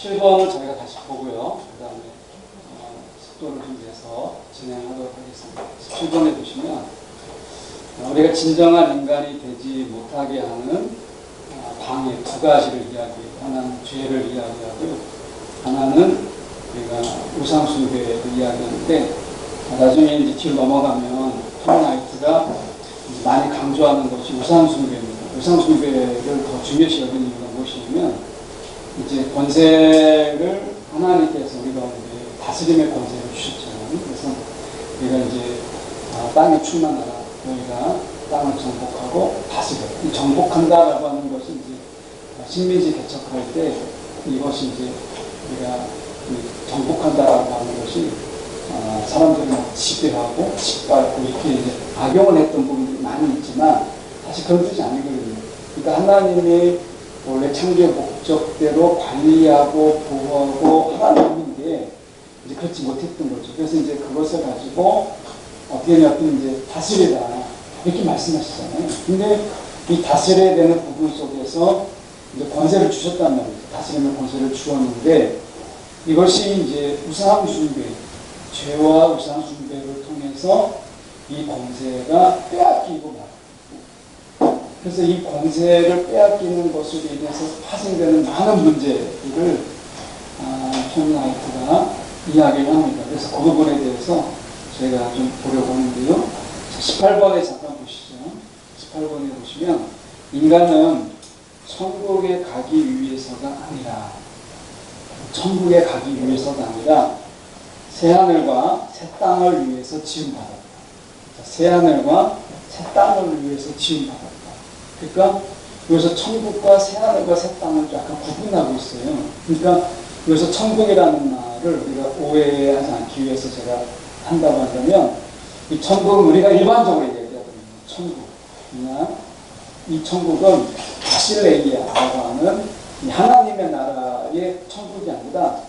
17번을 저희가 다시 보고요. 그 다음에 속도를 좀 내서 진행하도록 하겠습니다. 17번에 보시면 우리가 진정한 인간이 되지 못하게 하는 방해 두 가지를 이야기해요. 하나는 죄를 이야기하고 하나는 우리가 우상숭배를 이야기하는데 나중에 이제 뒤로 넘어가면 톰 나이트가 많이 강조하는 것이 우상숭배입니다. 우상숭배를 더 중요시 여기는 이유가 무엇이냐면 이제 권세를 하나님께서 우리가 다스림의 권세를 주셨잖아요. 그래서 우리가 이제 땅에 충만하라. 너희가 땅을 정복하고 다스려. 이 정복한다라고 하는 것이 이제 식민지 개척할 때 이것이 이제 우리가 정복한다라고 하는 것이 사람들을 지배하고 짓밟고 이렇게 이제 악용을 했던 부분들이 많이 있지만 사실 그런 뜻이 아니거든요. 그러니까 하나님이 원래 창조의 목적대로 관리하고 보호하고 하나님인데 이제 그렇지 못했던 거죠. 그래서 이제 그것을 가지고 어떻게 이제 다스리라 이렇게 말씀하시잖아요. 근데 이 다스려야 되는 부분 속에서 이제 권세를 주셨단 말이죠. 다스림의 권세를 주었는데 이것이 이제 우상숭배, 죄와 우상숭배를 통해서 이 권세가 빼앗기고 말아요. 그래서 이 권세를 빼앗기는 것으로 인해서 파생되는 많은 문제들을 톰 나이트가 이야기를 합니다. 그래서 그 부분에 대해서 제가 좀 보려고 하는데요. 18번에 잠깐 보시죠. 18번에 보시면 인간은 천국에 가기 위해서가 아니라 천국에 가기 위해서가 아니라 새하늘과 새 땅을 위해서 지음받았다. 새하늘과 새 땅을 위해서 지음받았다. 그러니까 여기서 천국과 새하늘과 새 땅을 약간 구분하고 있어요. 그러니까 여기서 천국이라는 말을 우리가 오해하지 않기 위해서 제가 한다고 한다면 이 천국은 우리가 일반적으로 얘기하거든요. 천국. 그냥 이 천국은 바실레이아라고 하는 이 하나님의 나라의 천국이 아니라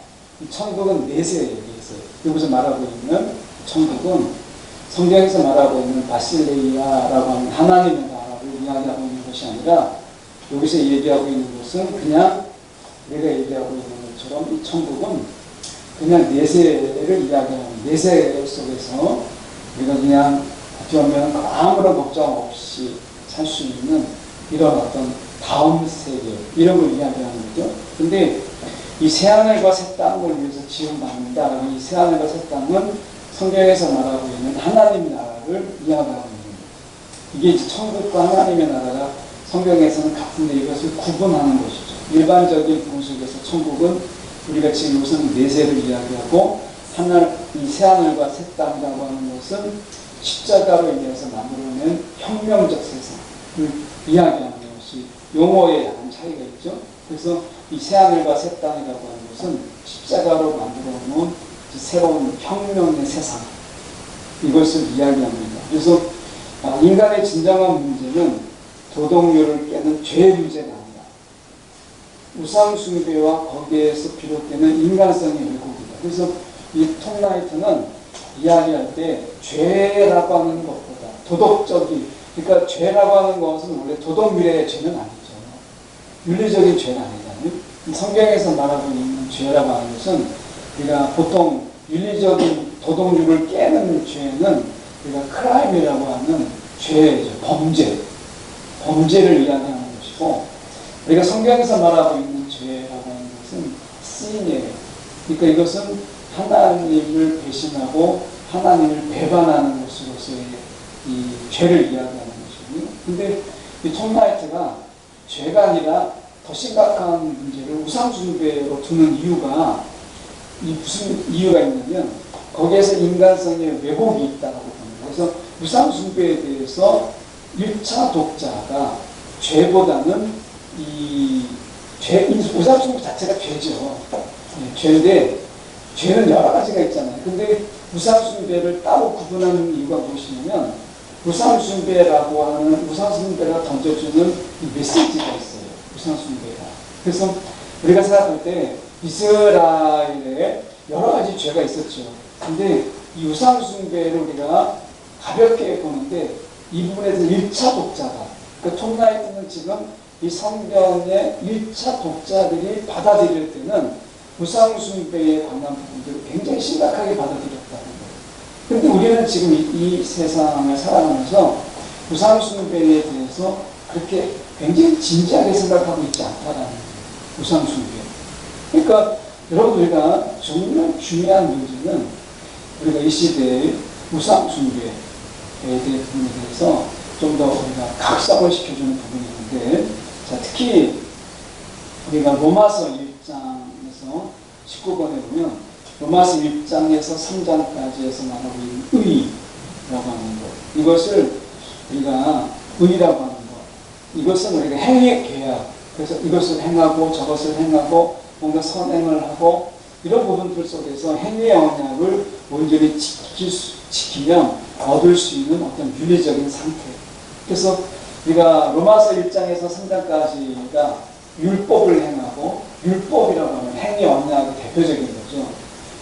이 천국은 내세에 얘기했어요. 여기서 말하고 있는 천국은 성경에서 말하고 있는 바실레이아라고 하는 하나님의 나라를 이야기하고 있는 것이 아니라 여기서 얘기하고 있는 것은 그냥 우리가 얘기하고 있는 것처럼 이 천국은 그냥 내세를 이야기하는 내세 속에서 우리가 그냥 어떻게 보면 아무런 걱정 없이 살 수 있는 이런 어떤 다음 세계 이런 걸 이야기하는 거죠. 근데 이 새하늘과 새 땅을 위해서 지음받는다라고 이 새하늘과 새 땅은 성경에서 말하고 있는 하나님 나라를 이야기하고 있는 거예요. 이게 이제 천국과 하나님의 나라가 성경에서는 같은데 이것을 구분하는 것이죠. 일반적인 분석에서 천국은 우리가 지금 우선 내세를 이야기하고 이 새하늘과 새 땅이라고 하는 것은 십자가로 인해서 만들어낸 혁명적 세상을 이야기하는 것이 용어에 약간 차이가 있죠. 그래서 이 새하늘과 새 땅이라고 하는 것은 십자가로 만들어 놓은 새로운 혁명의 세상 이것을 이야기합니다. 그래서 인간의 진정한 문제는 도덕률을 깨는 죄의 문제가 아니라 우상숭배와 거기에서 비롯되는 인간성의 왜곡이다. 그래서 이 톰 나이트는 이야기할 때 죄라고 하는 것보다 도덕적인 그러니까 죄라고 하는 것은 원래 도덕률의 죄는 아니죠. 윤리적인 죄는 아니잖아요. 성경에서 말하고 있는 죄라고 하는 것은 우리가 보통 윤리적인 도덕률을 깨는 죄는 우리가 크라임이라고 하는 죄죠. 범죄를 이야기하는 것이고 우리가 성경에서 말하고 있는 죄라고 하는 것은 신이에요. 그러니까 이것은 하나님을 배신하고 하나님을 배반하는 것으로서의 이 죄를 이야기하는 것이거든요. 근데 이 톰 나이트가 죄가 아니라 더 심각한 문제를 우상숭배로 두는 이유가 무슨 이유가 있냐면 거기에서 인간성의 왜곡이 있다고 봅니다. 그래서 우상숭배에 대해서 1차 독자가 죄보다는 우상숭배 자체가 죄죠. 죄인데 죄는 여러 가지가 있잖아요. 근데 우상숭배를 따로 구분하는 이유가 무엇이냐면 우상숭배가 던져주는 이 메시지가 있어요. 우상숭배가. 그래서 우리가 생각할 때 이스라엘에 여러 가지 죄가 있었죠. 근데 이 우상숭배를 우리가 가볍게 보는데 이 부분에서 1차 독자가 그러니까 톰 나이트는 지금 이 성경의 1차 독자들이 받아들일 때는 우상숭배에 관한 부분들을 굉장히 심각하게 받아들였다는 거예요. 그런데 우리는 지금 이 세상을 살아가면서 우상숭배에 대해서 그렇게 굉장히 진지하게 생각하고 있지 않다라는 거예요. 우상숭배. 그러니까 여러분, 우리가 정말 중요한 문제는 우리가 이 시대의 우상숭배에 대한 부분에 대해서 좀 더 우리가 각성을 시켜주는 부분이 있는데, 자, 특히 우리가 로마서 1장에서 19번에 보면 로마서 1장에서 3장까지에서 말하고 있는 의라고 하는 것, 이것을 우리가 의라고 하는 것, 이것은 우리가 행위의 계약, 그래서 이것을 행하고 저것을 행하고 뭔가 선행을 하고 이런 부분들 속에서 행위의 언약을 온전히 지키면 얻을 수 있는 어떤 윤리적인 상태. 그래서 우리가 로마서 1장에서 3장까지가 율법을 행하고, 율법이라고 하면 행위 언약의 대표적인 거죠.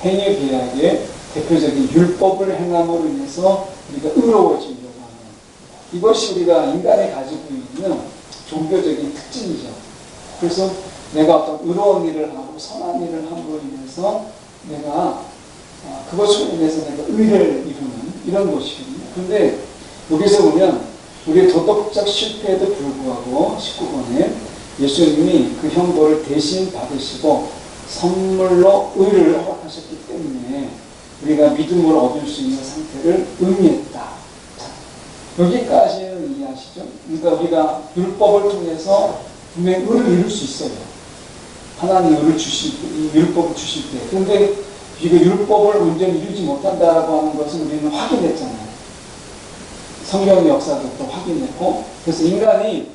행위 계약의 대표적인 율법을 행함으로 인해서 우리가 의로워지려고 하는, 이것이 우리가 인간이 가지고 있는 종교적인 특징이죠. 그래서 내가 어떤 의로운 일을 하고 선한 일을 함으로 인해서 내가 그것으로 인해서 내가 의를 이루는 이런 것이거든요. 그런데 여기서 보면 우리의 도덕적 실패에도 불구하고 19번에 예수님이 그 형벌을 대신 받으시고 선물로 의를 허락하셨기 때문에 우리가 믿음으로 얻을 수 있는 상태를 의미했다. 자, 여기까지는 이해하시죠? 그러니까 우리가 율법을 통해서 분명히 의를 이룰 수 있어요. 하나님 의를 주실 때, 이 율법을 주실 때. 그런데 이거 율법을 온전히 이루지 못한다라고 하는 것은 우리는 확인했잖아요. 성경의 역사도 또 확인했고, 그래서 인간이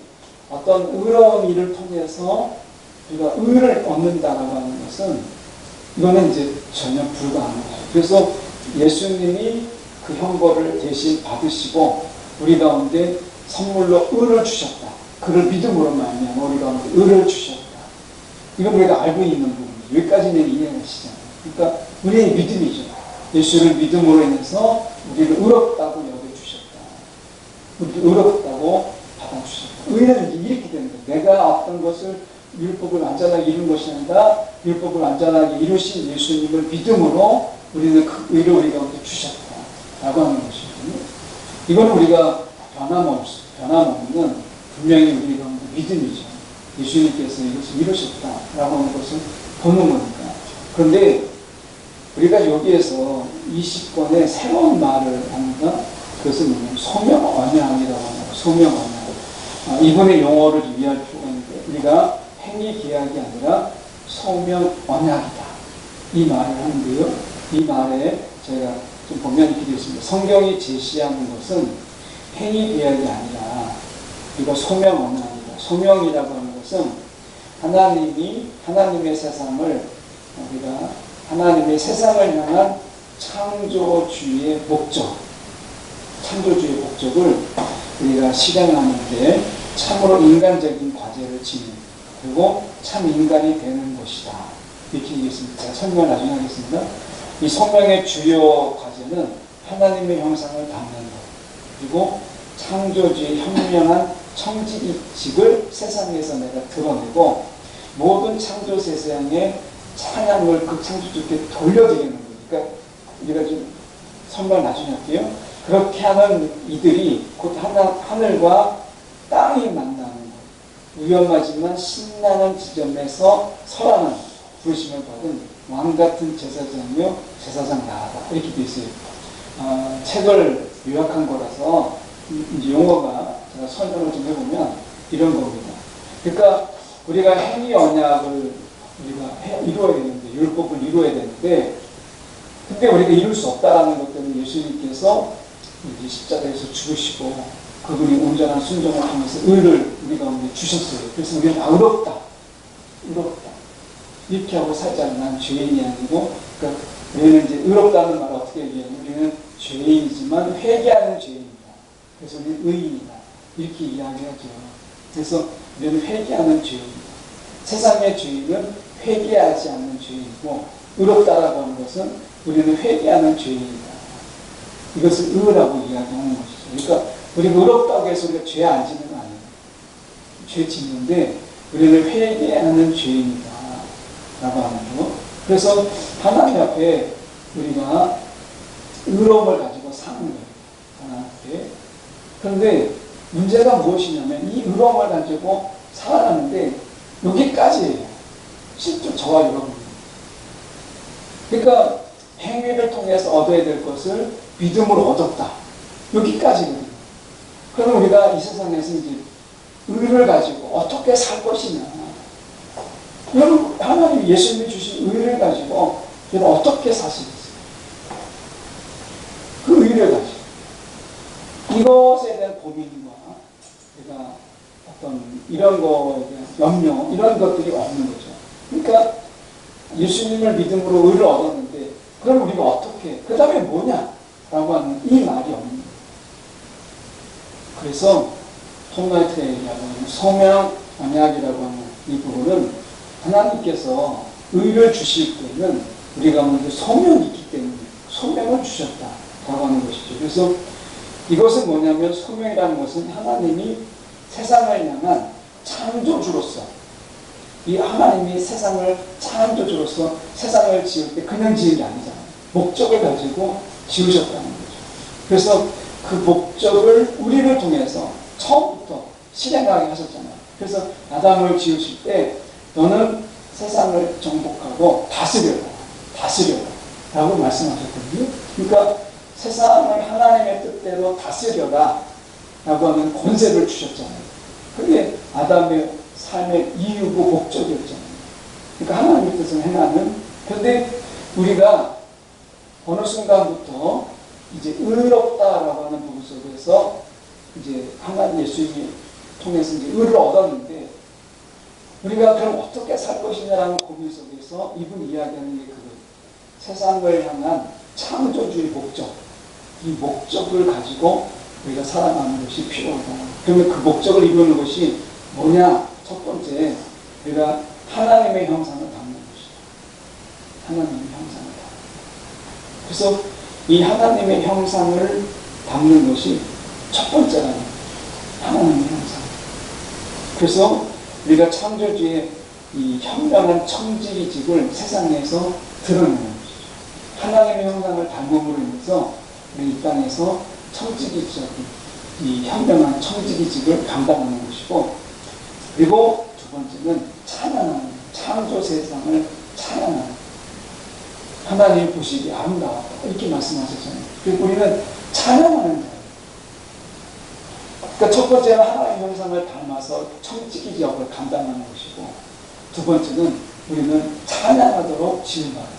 어떤 의로운 일을 통해서 우리가 의를 얻는다라고 하는 것은 이거는 이제 전혀 불가능한 거예요. 그래서 예수님이 그 형벌을 대신 받으시고 우리 가운데 선물로 의를 주셨다. 그를 믿음으로 말미암아 우리 가운데 의를 주셨다. 이건 우리가 알고 있는 부분이죠. 여기까지는 이해하시잖아요. 그러니까 우리의 믿음이죠. 예수를 믿음으로 인해서 우리를 의롭다고 여겨주셨다. 우리를 의롭다고 받아주셨다. 의는 이렇게 되는 거예요. 내가 어떤 것을 율법을 완전하게 이룬 것이 아니라 율법을 완전하게 이루신 예수님을 믿음으로 우리는 그 의를 우리 가운데 주셨다라고 하는 것이거든요. 이건 우리가 변함없는 분명히 우리 가운데 믿음이죠. 예수님께서 이것을 이루셨다라고 하는 것을 보는 거니까. 그런데 우리가 여기에서 20권의 새로운 말을 합니다. 그것은 뭐냐면 소명 언약이라고 합니다. 소명 언약. 이분의 용어를 이해할 필요가 있는데 우리가 행위 계약이 아니라 소명 언약이다. 이 말을 하는데요. 이 말에 저희가 좀 보면 이렇게 되어 있습니다. 성경이 제시하는 것은 행위 계약이 아니라 이거 소명 언약이다. 소명이라고 하는 것은 하나님의 세상을 우리가 하나님의 세상을 향한 창조주의의 목적을 우리가 실행하는데 참으로 인간적인 과제를 지닌 그리고 참 인간이 되는 것이다. 이렇게 얘기했습니다. 제가 설명을 나중에 하겠습니다. 이 성명의 주요 과제는 하나님의 형상을 담는 것, 그리고 창조주의 현명한 청지직을 세상에서 내가 드러내고 모든 창조 세상의 찬양을 그 창조주께 돌려드리는 거예요. 그러니까 우리가 좀 설명 나중에 할게요. 그렇게 하는 이들이 곧 하늘과 땅이 만나는 것, 위험하지만 신나는 지점에서 설하는 부르심을 받은 왕같은 제사장이요 제사장 나라다. 이렇게 되어 있어요. 책을 요약한 거라서 이제 용어가 제가 설명을 좀 해보면 이런 겁니다. 그러니까 우리가 행위 언약을 우리가 이루어야 되는데, 율법을 이루어야 되는데, 근데 우리가 이룰 수 없다라는 것 때문에 예수님께서 이제 십자가에서 죽으시고 그분이 온전한 순종을 통해서 의를 우리 가운데 주셨어요. 그래서 우리는 의롭다. 이렇게 하고 살자면 난 죄인이 아니고, 그러니까 우리는 이제 의롭다는 말을 어떻게 얘기하냐면 우리는 죄인이지만 회개하는 죄인이다. 그래서 우리는 의인이다. 이렇게 이야기하죠. 그래서 우리는 회개하는 죄인이다. 세상의 죄인은 회개하지 않는 죄인이고, 의롭다라고 하는 것은 우리는 회개하는 죄인이다. 이것을 의라고 이야기하는 것이죠. 그러니까 우리가 의롭다고 해서 우리가 죄 안 짓는 거 아니에요. 죄 짓는데 우리는 회개하는 죄인이다 라고 하는 거. 그래서 하나님 앞에 우리가 의로움을 가지고 사는 거예요. 하나님 앞에. 그런데 문제가 무엇이냐면 이 의로움을 가지고 살아가는데 여기까지예요. 실제 저와 여러분. 그러니까 행위를 통해서 얻어야 될 것을 믿음으로 얻었다. 여기까지거든요. 그럼 우리가 이 세상에서 이제 의를 가지고 어떻게 살 것이냐. 여러분, 하나님 예수님이 주신 의를 가지고 여러분 어떻게 사시겠어요? 그 의를 가지고. 이것에 대한 고민과 우리가 어떤 이런 거에 대한 염려, 이런 것들이 없는 거죠. 그러니까 예수님을 믿음으로 의를 얻었는데 그럼 우리가 어떻게, 그 다음에 뭐냐? 라고 하는 이 말이 없는 거예요. 그래서 톰라이트라고 하는 소명 언약이라고 하는 이 부분은 하나님께서 의를 주실 때는 우리가 먼저 소명이 있기 때문에 소명을 주셨다라고 하는 것이죠. 그래서 이것은 뭐냐면 소명이라는 것은 하나님이 세상을 향한 창조주로서, 이 하나님이 세상을 창조주로서 세상을 지을 때 그냥 지은 게 아니잖아요. 목적을 가지고 지으셨다는 거죠. 그래서 그 목적을 우리를 통해서 처음부터 실행하게 하셨잖아요. 그래서 아담을 지으실 때 너는 세상을 정복하고 다스려라 라고 말씀하셨거든요. 그러니까 세상을 하나님의 뜻대로 다스려라 라고 하는 권세를 주셨잖아요. 그게 아담의 삶의 이유고 목적이었잖아요. 그러니까 하나님의 뜻을 행하는. 그런데 우리가 어느 순간부터 이제 의롭다라고 하는 부분 속에서 이제 하나님 예수님이 통해서 이제 의를 얻었는데 우리가 그럼 어떻게 살 것이냐라는 고민 속에서 이분이 이야기하는 게 그거예요. 세상을 향한 창조주의 목적, 이 목적을 가지고 우리가 살아가는 것이 필요하다. 그러면 그 목적을 이루는 것이 뭐냐? 첫 번째, 우리가 하나님의 형상을 담는 것이다. 하나님의 형상을 담는. 그래서 이 하나님의 형상을 담는 것이 첫 번째라는 거예요. 하나님의 형상. 그래서 우리가 창조주의 이 현명한 청지기직을 세상에서 드러내는 것이죠. 하나님의 형상을 담음으로 인해서 우리 이 땅에서 청지기적인 이 현명한 청지기직을 감당하는 것이고, 그리고 두 번째는 찬양하는, 창조 세상을 찬양하는. 하나님 보시기에 아름다웠다 이렇게 말씀하셨잖아요. 그리고 우리는 찬양하는 자예요. 그러니까 첫 번째는 하나님의 형상을 닮아서 청지기 역을 감당하는 것이고, 두 번째는 우리는 찬양하도록 지은 바였어요.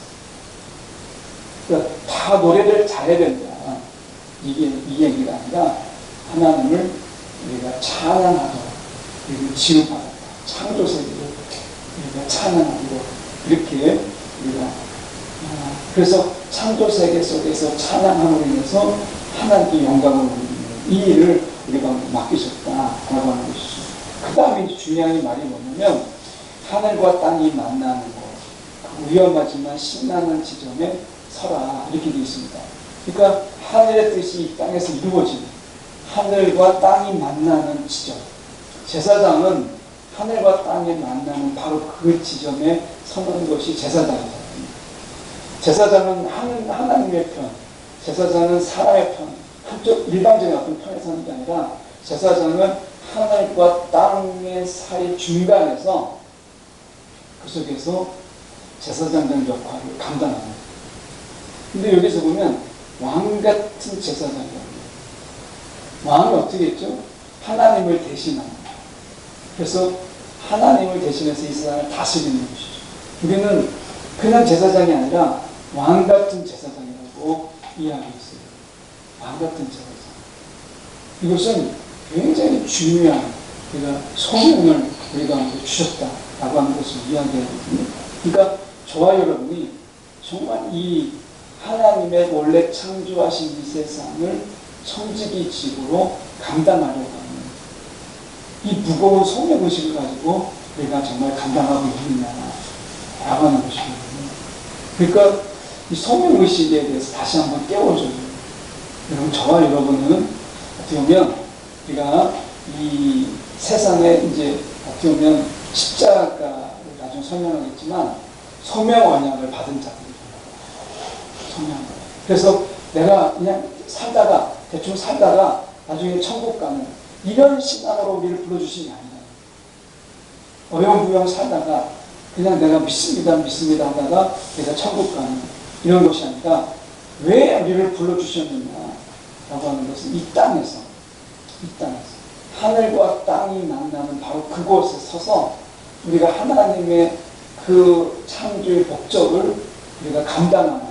그러니까 다 노래를 잘해야 된다. 이게 이 얘기가 아니라 하나님을 우리가 찬양하도록 우리를 지은 바였다. 창조 세계를 우리가 찬양하도록 이렇게 우리가 그래서 창조 세계 속에서 찬양함으로 인해서 하나님께 영광을 올리는 이 일을 우리가 맡기셨다라고 하는 것이죠. 그 다음에 중요한 말이 뭐냐면 하늘과 땅이 만나는 곳, 위험하지만 신나는 지점에 서라 이렇게 되어 있습니다. 그러니까 하늘의 뜻이 이 땅에서 이루어지는 하늘과 땅이 만나는 지점. 제사장은 하늘과 땅이 만나는 바로 그 지점에 서는 것이 제사장이잖아요. 제사장은 하나님의 편, 제사장은 사람의 편, 한쪽 일방적인 어떤 편에 서는 게 아니라 제사장은 하늘과 땅의 사이 중간에서 그 속에서 제사장된 역할을 감당하는 거예요. 근데 여기서 보면 왕 같은 제사장이라고 해요. 왕이 어떻게 했죠? 하나님을 대신하는 거예요. 그래서 하나님을 대신해서 이 세상을 다스리는 것이죠. 우리는 그냥 제사장이 아니라 왕 같은 제사장이라고 이야기했어요. 왕 같은 제사장. 이것은 굉장히 중요한 우리가 소명을 우리가 주셨다라고 하는 것을 이야기하거든요. 그러니까 저와 여러분이 정말 이 하나님의 원래 창조하신 이 세상을 청지기 직으로 감당하려고 하는 이 무거운 소명의식을 가지고 우리가 정말 감당하고 있느냐라고 하는 것이거든요. 그러니까 이 소명의식에 대해서 다시 한번 깨워줘요. 여러분, 저와 여러분은 어떻게 보면 우리가 이 세상에 이제 어떻게 보면 십자가를 나중에 설명하겠지만 소명 언약을 받은 자들이에요. 소명. 그래서 내가 그냥 살다가 대충 살다가 나중에 천국 가는 이런 신앙으로 우리를 불러주신 게 아니에요. 어영부영 살다가 그냥 내가 믿습니다 하다가 내가 천국 가는 이런 것이 아니라 왜 우리를 불러주셨느냐라고 하는 것은 이 땅에서 하늘과 땅이 만나는 바로 그곳에 서서 우리가 하나님의 그 창조의 목적을 우리가 감당하는,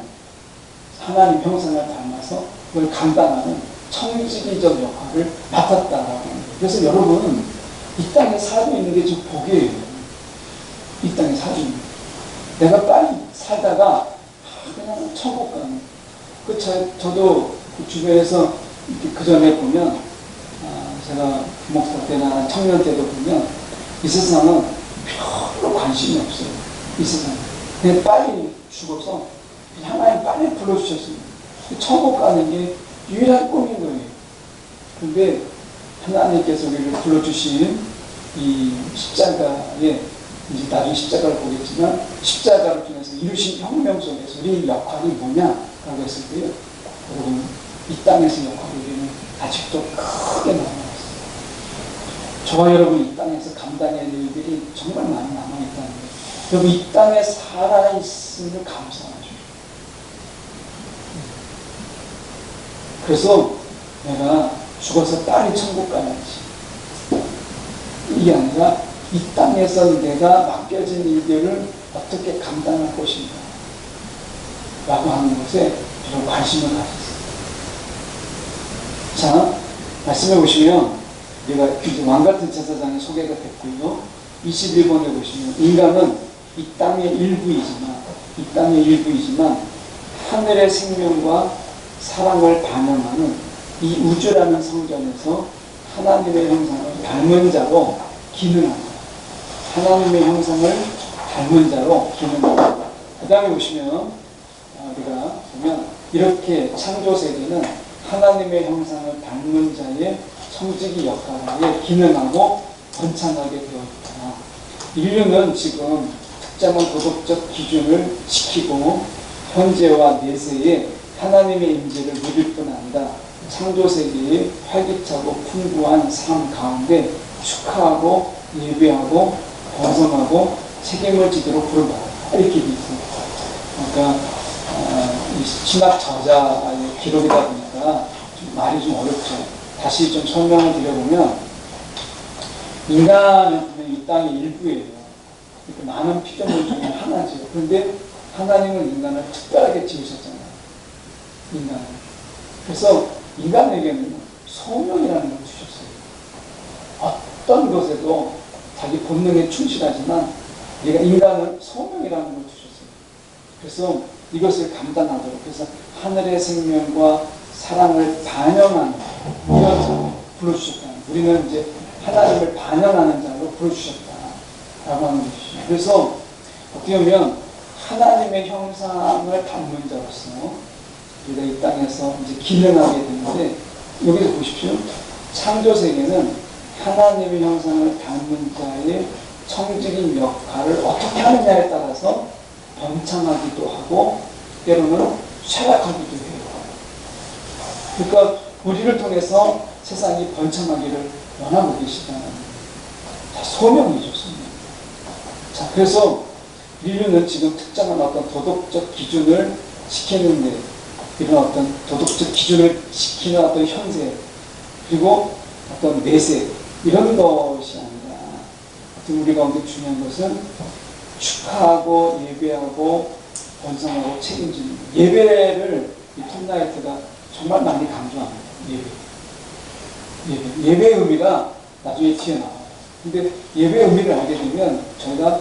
하나님 형상을 닮아서 그걸 감당하는 청지기적 역할을 맡았다라고 합니다. 그래서 여러분, 이 땅에 살고 있는 게 지금 복이에요. 이 땅에 살고 있는 게. 내가 빨리 살다가 그냥 천국 가는. 저도 그 주변에서 그 전에 보면, 제가 목사 때나 청년 때도 보면 이 세상은 별로 관심이 없어요. 이 세상은. 그냥 빨리 죽어서 하나님 빨리 불러주셨습니다. 천국 가는 게 유일한 꿈인 거예요. 그런데 하나님께서 우리를 불러주신 이 십자가에, 이제 나중에 십자가를 보겠지만, 십자가를 통해서 이루신 혁명 속에서 우리 역할이 뭐냐라고 했을 때요, 여러분, 이 땅에서 역할이 우리는 아직도 크게 남아있어요. 저와 여러분 이 땅에서 감당해야 될 일들이 정말 많이 남아있다는 거예요. 여러분, 이 땅에 살아있음을 감사하죠. 그래서 내가 죽어서 빨리 천국 가야지, 이게 아니라 이 땅에서 내가 맡겨진 일들을 어떻게 감당할 것인가 라고 하는 것에 저는 관심을 가졌어요. 자, 말씀해 보시면 우리가 이제 왕같은 제사장이 소개가 됐고요. 21번에 보시면 인간은 이 땅의 일부이지만 하늘의 생명과 사랑을 반영하는 이 우주라는 성전에서 하나님의 형상을 닮은 자로 기능합니다. 하나님의 형상을 닮은 자로 기능합니다. 그 다음에 보시면 우리가 보면 이렇게 창조세계는 하나님의 형상을 닮은 자의 청지기 역할에 기능하고 번창하게 되어 있다. 인류는 지금 특정한 도덕적 기준을 지키고 현재와 내세에 하나님의 임재를 누릴 뿐 아니라 창조세계의 활기차고 풍부한 삶 가운데 축하하고 예배하고 번성하고 책임을 지도록 부른다. 이렇게 되어 있습니다. 그러니까 이 신학 저자의 기록이다 보니까 좀 말이 좀 어렵죠. 다시 좀 설명을 드려보면, 인간은 이 땅의 일부예요. 그러니까 많은 피조물 중에 하나죠. 그런데 하나님은 인간을 특별하게 지으셨잖아요. 인간을. 그래서 인간에게는 소명이라는 걸 주셨어요. 어떤 것에도 자기 본능에 충실하지만 얘가 인간은 소명이라는 걸 주셨어요. 그래서 이것을 감당하도록, 그래서 하늘의 생명과 사랑을 반영하는 이런 자로 불러주셨다. 우리는 이제 하나님을 반영하는 자로 불러주셨다라고 하는 것이죠. 그래서 어떻게 보면 하나님의 형상을 닮은 자로서 우리가 이 땅에서 이제 기능하게 되는데, 여기서 보십시오. 창조세계는 하나님의 형상을 닮은 자의 청지기 역할을 어떻게 하느냐에 따라서 번창하기도 하고 때로는 쇠락하기도 해요. 그러니까 우리를 통해서 세상이 번창하기를 원하고 계시다는 소명이죠, 소명. 자, 그래서 인류는 지금 특정한 어떤 도덕적 기준을 지키는데, 이런 어떤 도덕적 기준을 지키는 어떤 현세, 그리고 어떤 내세, 이런 것이 아니라 우리 가운데 중요한 것은 축하하고 예배하고 번성하고 책임지는 예배를 이 톱나이트가 정말 많이 강조합니다. 예배의 의미가 나중에 튀어나와요. 근데 예배의 의미를 알게 되면 저희가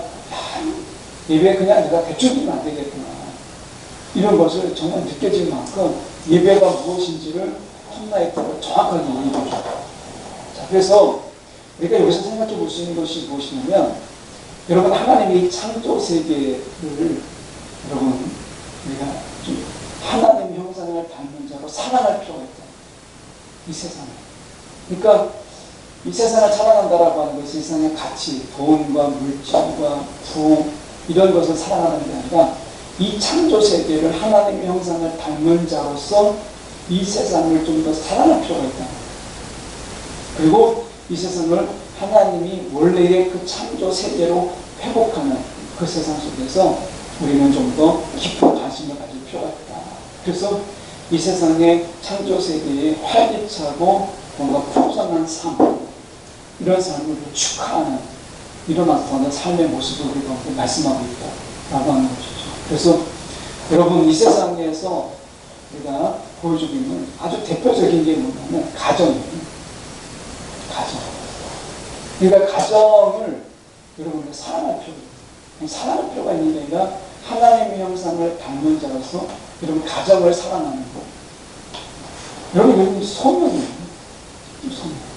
예배 그냥 내가 대충 하면 안 되겠구나, 이런 것을 정말 느껴질 만큼 예배가 무엇인지를 톱나이트가 정확하게 이해해 줍니다. 자, 그래서 우리가 여기서 생각해 볼 수 있는 것이 무엇이냐면, 여러분, 하나님의 창조 세계를 여러분 우리가 좀 하나님 형상을 닮은 자로 사랑할 필요가 있다. 이 세상을. 그러니까 이 세상을 사랑한다라고 하는 것은 이 세상의 가치, 돈과 물질과 부와 이런 것을 살아가는 게 아니라 이 창조 세계를 하나님의 형상을 닮은 자로서 이 세상을 좀 더 살아갈 필요가 있다. 그리고 이 세상을 하나님이 원래의 그 창조 세계로 회복하는 그 세상 속에서 우리는 좀 더 깊은 관심을 가질 필요가 있다. 그래서 이 세상의 창조 세계에 활기차고 뭔가 풍성한 삶, 이런 삶을 축하하는 이런 나타나는 삶의 모습을 우리가 말씀하고 있다라고 하는 것이죠. 그래서 여러분, 이 세상에서 우리가 보여주고 있는 아주 대표적인 게 뭐냐면 가정이에요. 가정. 그러니까 가정을 여러분들 사랑할 필요가 있어요. 사랑할 필요가 있는 게 아니라 하나님의 형상을 닮은 자로서 여러분 가정을 사랑하는 거. 여러분 소명이에요. 소명.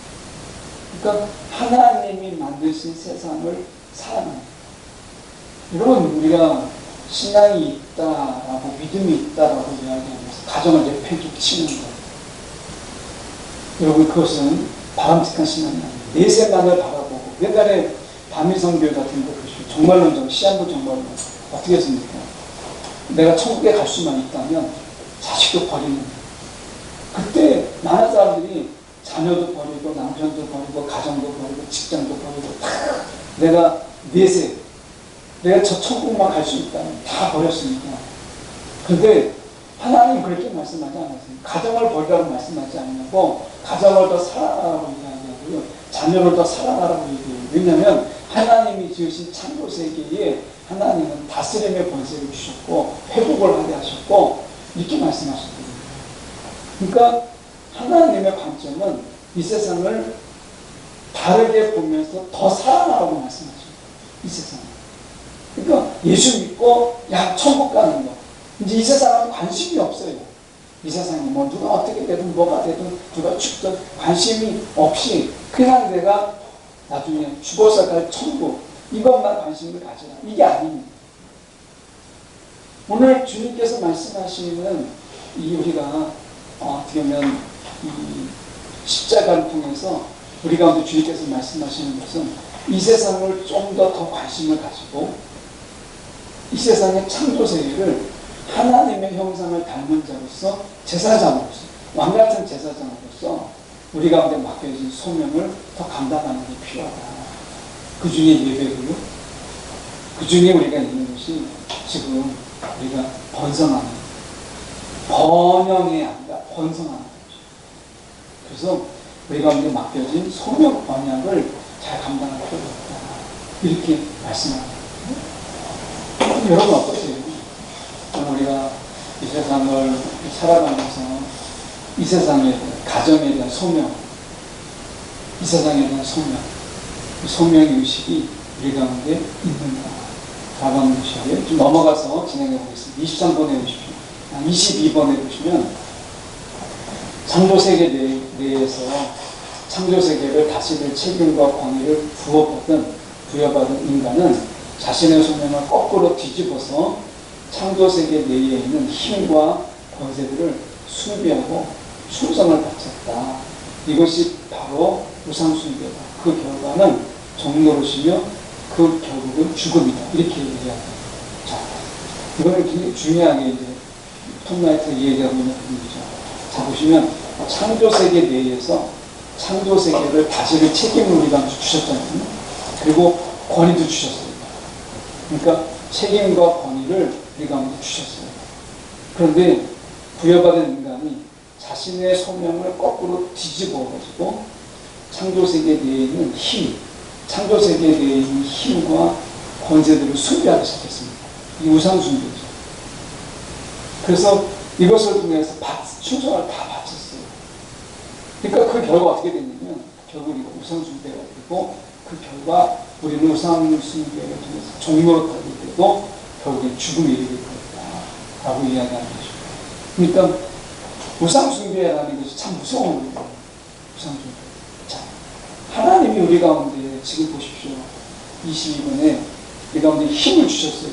그러니까 하나님이 만드신 세상을 사랑하는 거예요. 여러분, 우리가 신앙이 있다라고 믿음이 있다라고 이야기하면서 가정을 내팽개쳐 치는 거예요. 여러분, 그것은 바람직한 신앙이 아니에요. 내세만을 바라보고 옛날에 다미성교회 같은 거 보시고 정말로 시한부 정말로 어떻게 했습니까? 내가 천국에 갈 수만 있다면 자식도 버리는 거예요. 그때 많은 사람들이 자녀도 버리고 남편도 버리고 가정도 버리고 직장도 버리고 다 내가 내세, 내가 저 천국만 갈 수 있다면 다 버렸으니까. 그런데 하나님 그렇게 말씀하지 않았어요. 가정을 버리라고 말씀하지 않냐고, 가정을 더 사랑하라고 이야기하고요, 자녀를 더 사랑하라고 얘기해요. 왜냐하면 하나님이 지으신 창조 세계에 하나님은 다스림의 권세를 주셨고 회복을 하게 하셨고 이렇게 말씀하셨거든요. 그러니까 하나님의 관점은 이 세상을 다르게 보면서 더 사랑하라고 말씀하죠. 이 세상을. 그러니까 예수 믿고 야 천국 가는 거, 이제 이 세상은 관심이 없어요. 이 세상에 뭐 누가 어떻게 되든 뭐가 되든 누가 죽든 관심이 없이 그냥 내가 나중에 죽어서 갈 천국, 이것만 관심을 가져라. 이게 아닙니다. 오늘 주님께서 말씀하시는 이 우리가 어떻게 보면 이 십자가를 통해서 우리 가운데 주님께서 말씀하시는 것은 이 세상을 좀 더 관심을 가지고 이 세상의 창조 세계를 하나님의 형상을 닮은 자로서 제사장으로서, 왕같은 제사장으로서 우리 가운데 맡겨진 소명을 더 감당하는 게 필요하다. 그 중에 예배고요. 그 중에 우리가 있는 것이 지금 우리가 번성하는, 번영이 아니라 번성하는 거죠. 그래서 우리 가운데 맡겨진 소명 번영을 잘 감당할 필요가 있다. 이렇게 말씀합니다. 여러분 어떠세요? 우리가 이 세상을 살아가면서 이 세상에 대한, 가정에 대한 소명, 이 세상에 대한 소명, 소명의 의식이 우리 가운데 있는가 라고 하는 것이에요. 좀 넘어가서 진행해 보겠습니다. 23번에 보십시오. 22번에 보시면 창조세계 내에서 창조세계를 다스릴 책임과 권위를 부여받은 인간은 자신의 소명을 거꾸로 뒤집어서 창조세계 내에 있는 힘과 권세들을 숭배하고 충성을 바쳤다. 이것이 바로 우상숭배다. 그 결과는 종노릇이며 그 결국은 죽음이다. 이렇게 얘기합니다. 자, 이거는 굉장히 중요하게 이제 톰라이트 얘기하고 있는 부분이죠. 자, 보시면 창조세계 내에서 창조세계를 다스릴 책임을 우리가 주셨잖아요. 그리고 권위도 주셨어요. 그러니까 책임과 권위를 우리가 주셨어요. 그런데 부여받은 인간이 자신의 소명을 거꾸로 뒤집어가지고 창조세계 내에 있는 힘, 창조세계 내에 있는 힘과 권세들을 숭배하기 시작했습니다. 이 우상숭배죠. 그래서 이것을 통해서 충성을 다 바쳤어요. 그러니까 그 결과 어떻게 됐냐면 결국 우리가 우상숭배가 되고 그 결과 우리는 우상숭배를 통해서 종노릇하게 되고 결국에 죽음에 이르게 되었다라고 이야기하는 거죠. 그러니까 우상숭배라는 것이 참 무서운 거예요. 우상숭배. 자, 하나님이 우리 가운데 지금 보십시오. 22번에 우리 가운데 힘을 주셨어요.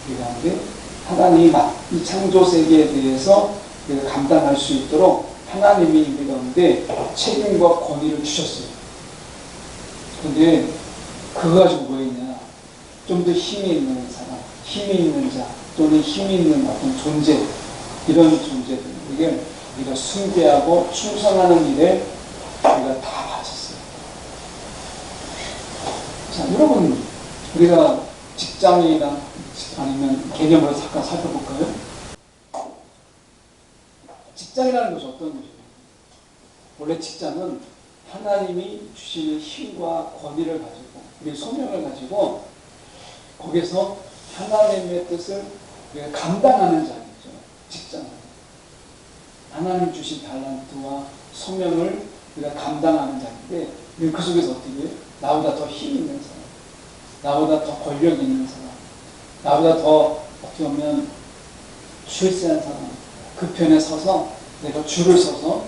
우리 가운데 하나님이 이 창조세계에 대해서 우리가 감당할 수 있도록 하나님이 우리 가운데 책임과 권위를 주셨어요. 그런데 그거 가지고 뭐 했냐? 좀 더 힘이 있는 사람, 힘이 있는 자, 또는 힘이 있는 어떤 존재, 이런 존재들, 이게 우리가 숭배하고 충성하는 일에 우리가 다 바쳤어요. 자, 여러분, 우리가 직장이나 아니면 개념으로 잠깐 살펴볼까요? 직장이라는 것이 어떤 것이에요? 원래 직장은 하나님이 주시는 힘과 권위를 가지고, 우리 소명을 가지고, 거기서 하나님의 뜻을 감당하는 자리죠. 직장은. 하나님 주신 달란트와 소명을 우리가 감당하는 자리인데, 그 속에서 어떻게 해요? 나보다 더 힘 있는 사람, 나보다 더 권력 있는 사람, 나보다 더 어떻게 보면 출세한 사람, 그 편에 서서 내가 줄을 서서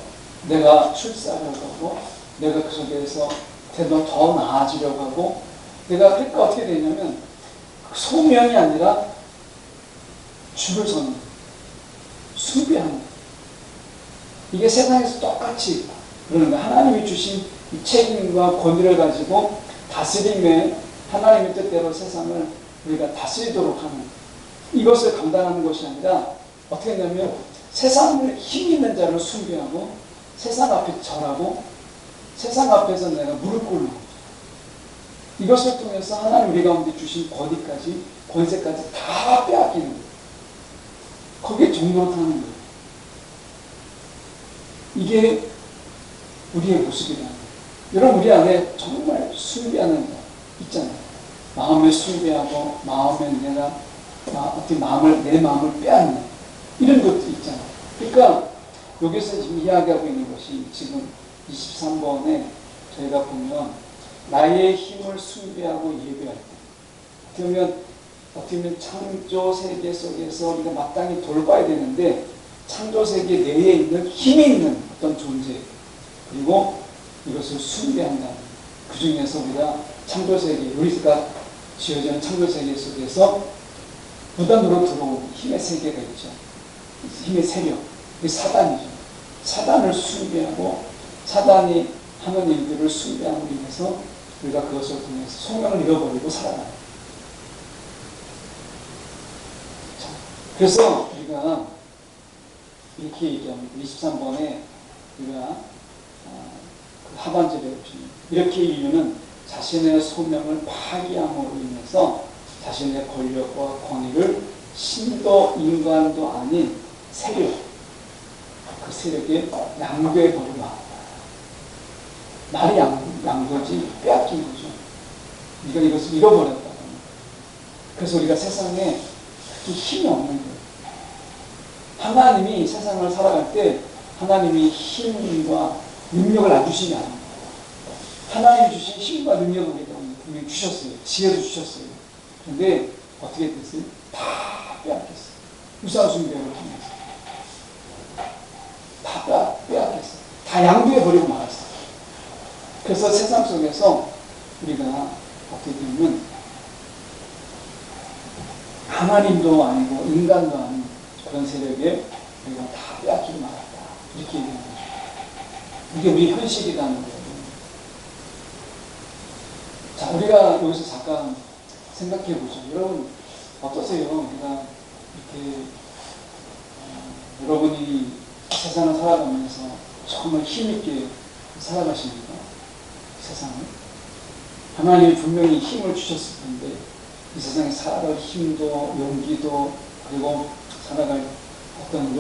내가 출세하려고 하고, 내가 그 속에서 더 나아지려고 하고, 내가 그러니까 어떻게 되냐면 소명이 아니라 줄을 서는, 숭배하는 거예요. 이게 세상에서 똑같이 그러는 거예요. 하나님이 주신 이 책임과 권위를 가지고 다스림에 하나님의 뜻대로 세상을 우리가 다스리도록 하는, 이것을 감당하는 것이 아니라 어떻게 했냐면 세상을 힘 있는 자를 숭배하고 세상 앞에 절하고 세상 앞에서 내가 무릎 꿇는, 이것을 통해서 하나님 우리 가운데 주신 권위까지, 권세까지 다 빼앗기는 거예요. 거기에 종노릇하는 거예요. 이게 우리의 모습이라는 거예요. 여러분, 우리 안에 정말 숭배하는 거 있잖아요. 마음을 숭배하고 마음에 내가 어떻게 내 마음을 빼앗는 이런 것도 있잖아요. 그러니까 여기서 지금 이야기하고 있는 것이 지금 23번에 저희가 보면 나의 힘을 숭배하고 예배할 때, 어떻게 보면 창조 세계 속에서 우리가 마땅히 돌봐야 되는데 창조 세계 내에 있는 힘이 있는 어떤 존재, 그리고 이것을 숭배한다는, 그 중에서 우리가 창조 세계, 우리가 지어지는 창조 세계 속에서 무단으로 들어온 힘의 세계가 있죠. 힘의 세력, 그게 사단이죠. 사단을 숭배하고 사단이 하는 일들을 숭배함으로 인해서 우리가 그것을 통해서 소명을 잃어버리고 살아가요. 그래서 우리가 이렇게 얘기합니다. 23번에 우리가 그 하반절에 보시면 이렇게 이유는 자신의 소명을 파기함으로 인해서 자신의 권력과 권위를 신도 인간도 아닌 세력, 그 세력에 양도해버리고 합니다. 말이 양도지 빼앗긴 거죠. 우리가 이것을 잃어버렸다. 그래서 우리가 세상에 그렇게 힘이 없는 거예요. 하나님이 세상을 살아갈 때 하나님이 힘과 능력을 안 주신 게 아닙니다. 하나님이 주신 힘과 능력을 우리가 분명히 주셨어요. 지혜도 주셨어요. 그런데 어떻게 됐어요? 다 빼앗겼어요. 우상숭배를 통해서 다 빼앗겼어요. 다 양도해버리고 말았어요. 그래서 세상 속에서 우리가 어떻게 보면 하나님도 아니고 인간도 아닌 그런 세력에 우리가 다 빼앗기고 말았다. 이렇게 얘기하는 거죠. 이게 우리 현실이라는 거예요. 자, 우리가 여기서 잠깐 생각해 보죠. 여러분, 어떠세요? 우리가 이렇게, 여러분이 세상을 살아가면서 정말 힘있게 살아가십니까? 세상을? 하나님이 분명히 힘을 주셨을 텐데, 이 세상에 살아갈 힘도, 용기도, 그리고 살아갈 어떤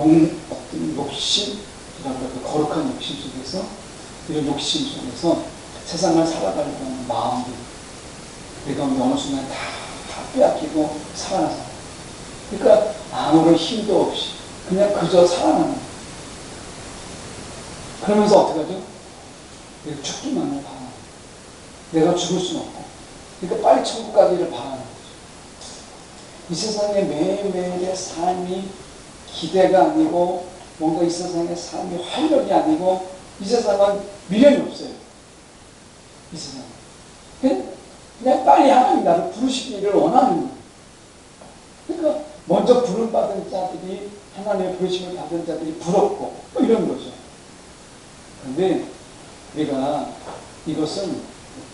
욕심, 그 거룩한 욕심 속에서, 이런 욕심 속에서 세상을 살아가려고 하는 마음들, 우리가 어느 순간 다 빼앗기고 살아나서, 그러니까 아무런 힘도 없이 그냥 그저 살아나는 거예요. 그러면서 어떻게 하죠? 내가 죽기만을 바라는, 내가 죽을 수는 없고, 그러니까 빨리 천국 가기를 바라는 거죠. 이 세상의 매일매일의 삶이 기대가 아니고, 뭔가 이 세상의 삶이 활력이 아니고, 이 세상은 미련이 없어요. 이 세상은. 그냥 빨리 하나님 나를 부르시기를 원하는 거예요. 그러니까 먼저 부름받은 자들이, 하나님의 부르심을 받은 자들이 부럽고, 뭐 이런 거죠. 그런데 우리가 이것은